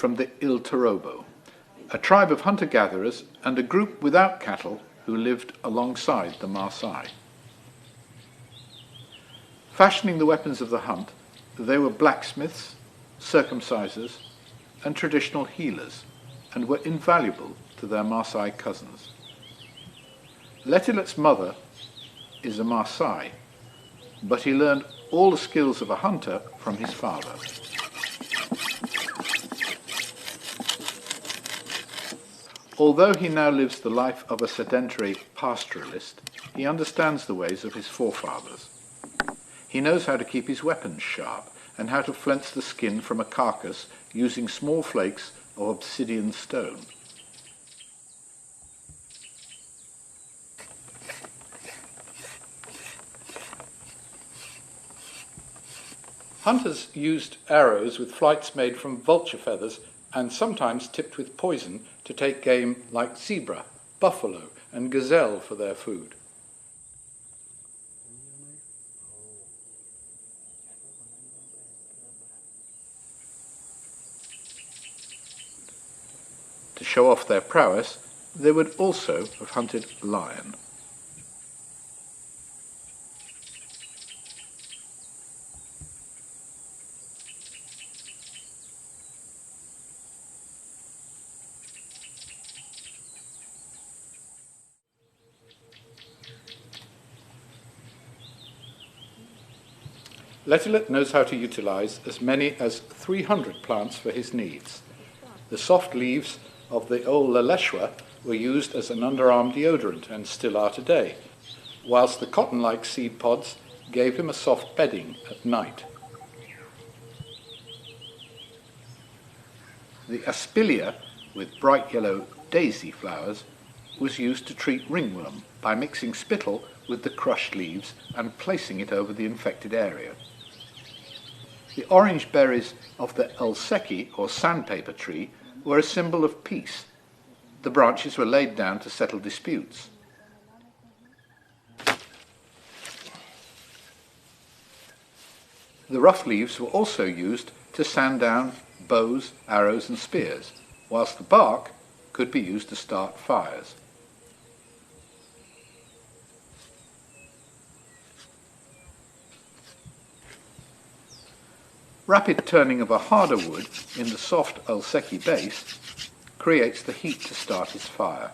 from the Iltorobo, a tribe of hunter-gatherers and a group without cattle who lived alongside the Maasai. Fashioning the weapons of the hunt, they were blacksmiths, circumcisers, and traditional healers, and were invaluable to their Maasai cousins. Letilet's mother is a Maasai, but he learned all the skills of a hunter from his father. Although he now lives the life of a sedentary pastoralist, he understands the ways of his forefathers. He knows how to keep his weapons sharp and how to flinch the skin from a carcass using small flakes of obsidian stone. Hunters used arrows with flights made from vulture feathers and sometimes tipped with poison to take game like zebra, buffalo, and gazelle for their food. To show off their prowess, they would also have hunted lion. Letilet knows how to utilize as many as 300 plants for his needs. The soft leaves of the Olaleshwa were used as an underarm deodorant and still are today, whilst the cotton-like seed pods gave him a soft bedding at night. The aspilia, with bright yellow daisy flowers, was used to treat ringworm by mixing spittle with the crushed leaves and placing it over the infected area. The orange berries of the elseki, or sandpaper tree, were a symbol of peace. The branches were laid down to settle disputes. The rough leaves were also used to sand down bows, arrows, and spears, whilst the bark could be used to start fires. Rapid turning of a harder wood in the soft elseki base creates the heat to start his fire.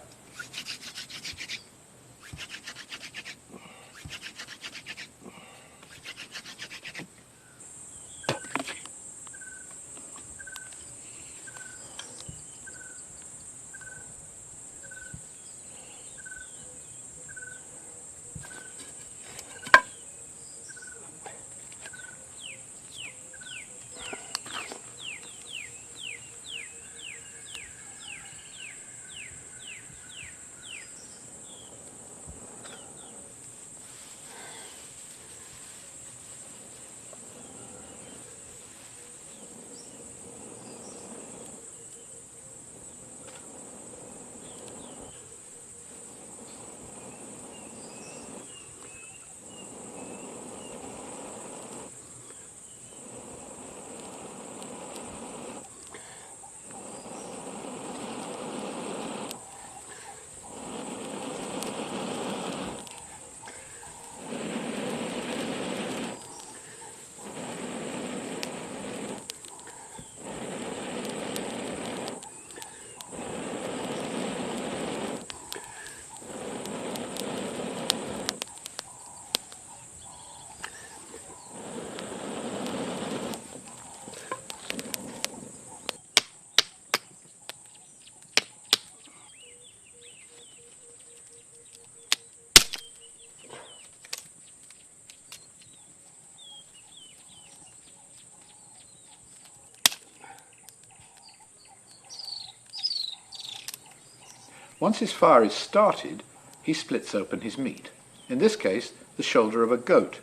Once his fire is started, he splits open his meat, in this case the shoulder of a goat,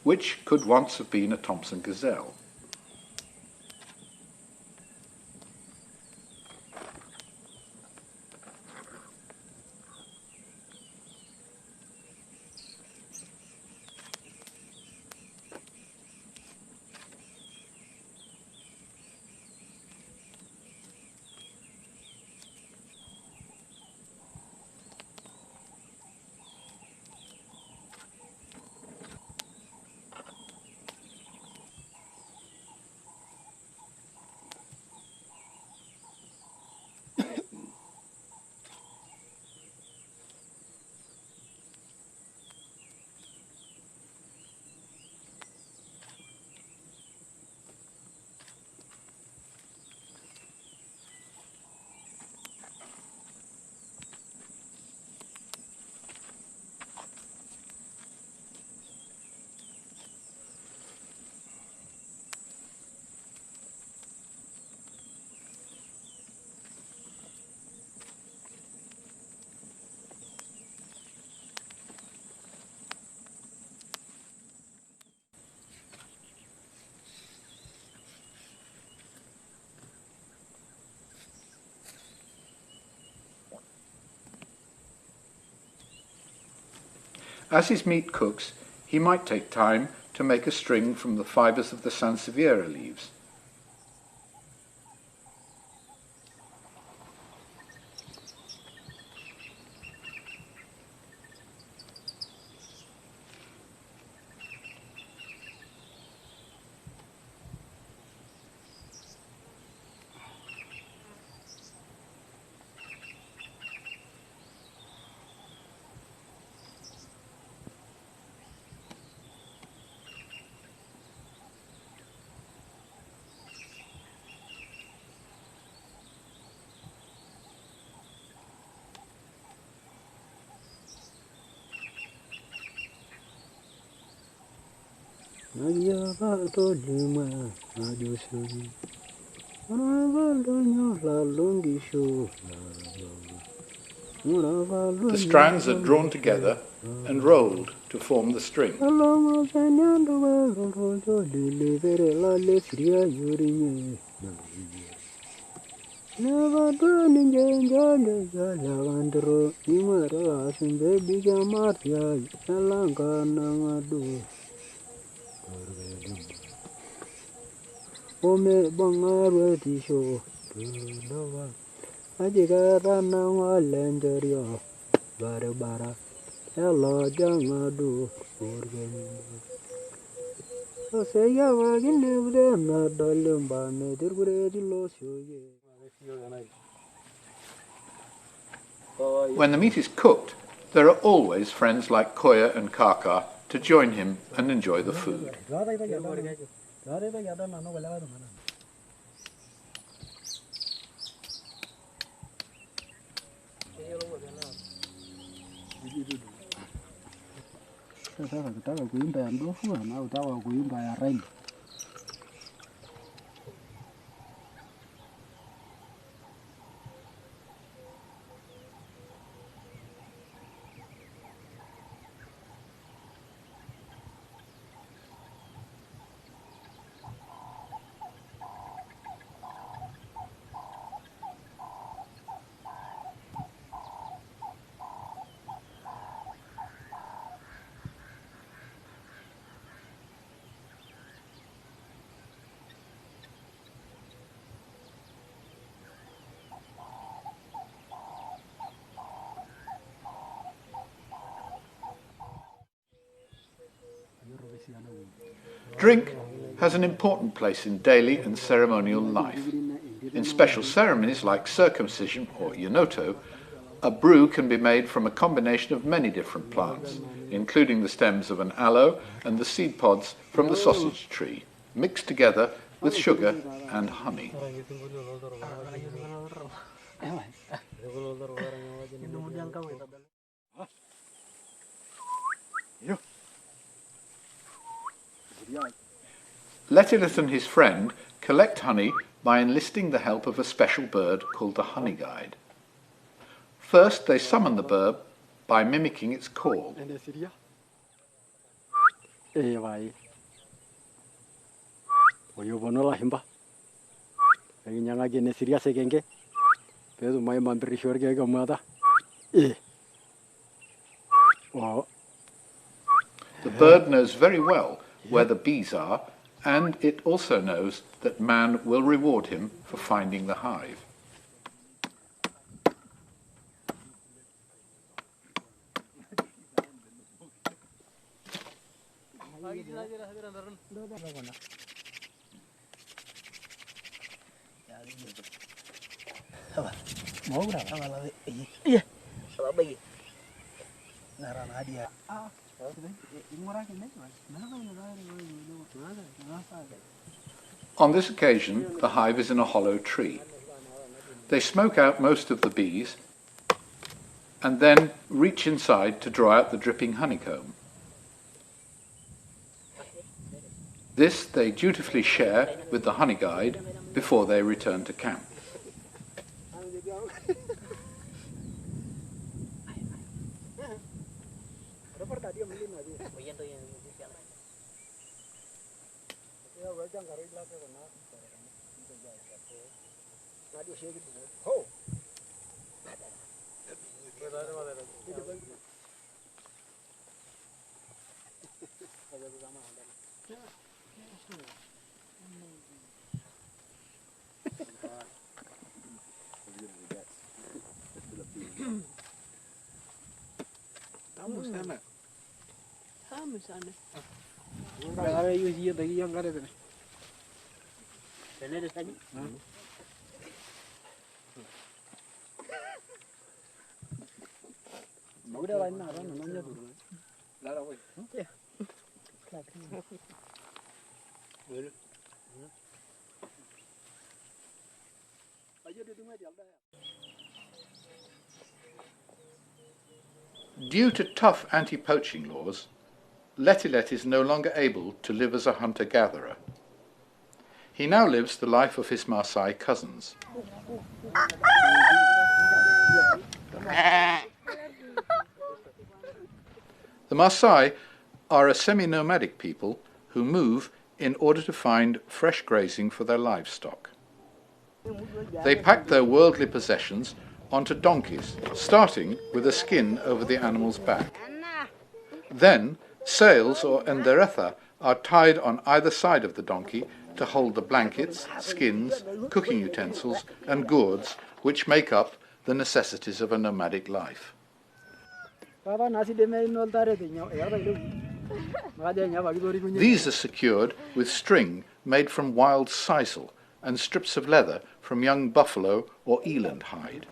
which could once have been a Thompson gazelle. As his meat cooks, he might take time to make a string from the fibres of the Sansevieria leaves. The strands are drawn together and rolled to form the string. When the meat is cooked, there are always friends like Koya and Kaka to join him and enjoy the food. Drink has an important place in daily and ceremonial life. In special ceremonies like circumcision or yonoto, a brew can be made from a combination of many different plants, including the stems of an aloe and the seed pods from the sausage tree, mixed together with sugar and honey. Letilis and his friend collect honey by enlisting the help of a special bird called the honey guide. First, they summon the bird by mimicking its call. The bird knows very well where the bees are, and it also knows that man will reward him for finding the hive. On this occasion, the hive is in a hollow tree. They smoke out most of the bees and then reach inside to draw out the dripping honeycomb. This they dutifully share with the honey guide before they return to camp. Due to tough anti-poaching laws, Letilet is no longer able to live as a hunter-gatherer. He now lives the life of his Maasai cousins. The Maasai are a semi-nomadic people who move in order to find fresh grazing for their livestock. They pack their worldly possessions onto donkeys, starting with a skin over the animal's back. Then, sails or enderetha are tied on either side of the donkey to hold the blankets, skins, cooking utensils and gourds which make up the necessities of a nomadic life. These are secured with string made from wild sisal and strips of leather from young buffalo or eland hide.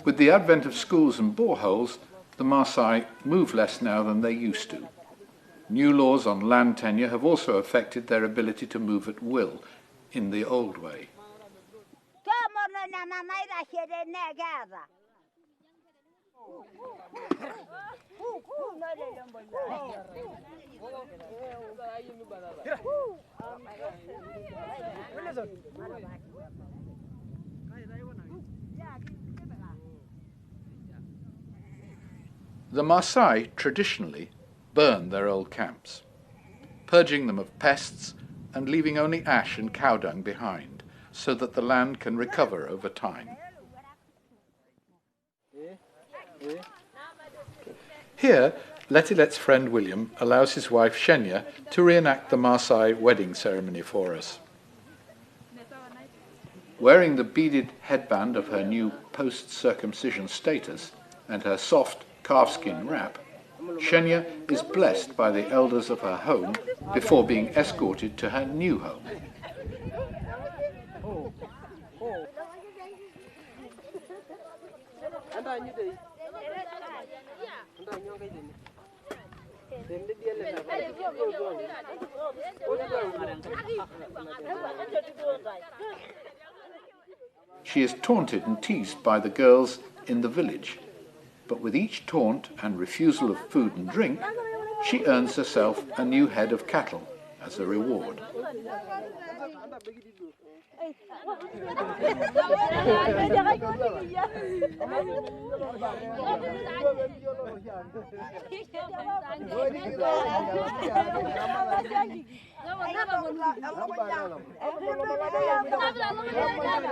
With the advent of schools and boreholes, the Maasai move less now than they used to. New laws on land tenure have also affected their ability to move at will in the old way. The Maasai traditionally burn their old camps, purging them of pests and leaving only ash and cow dung behind, so that the land can recover over time. Here, Letilet's friend William allows his wife Shenya to reenact the Maasai wedding ceremony for us. Wearing the beaded headband of her new post-circumcision status and her soft calfskin wrap, Shenya is blessed by the elders of her home before being escorted to her new home. She is taunted and teased by the girls in the village, but with each taunt and refusal of food and drink, she earns herself a new head of cattle as a reward.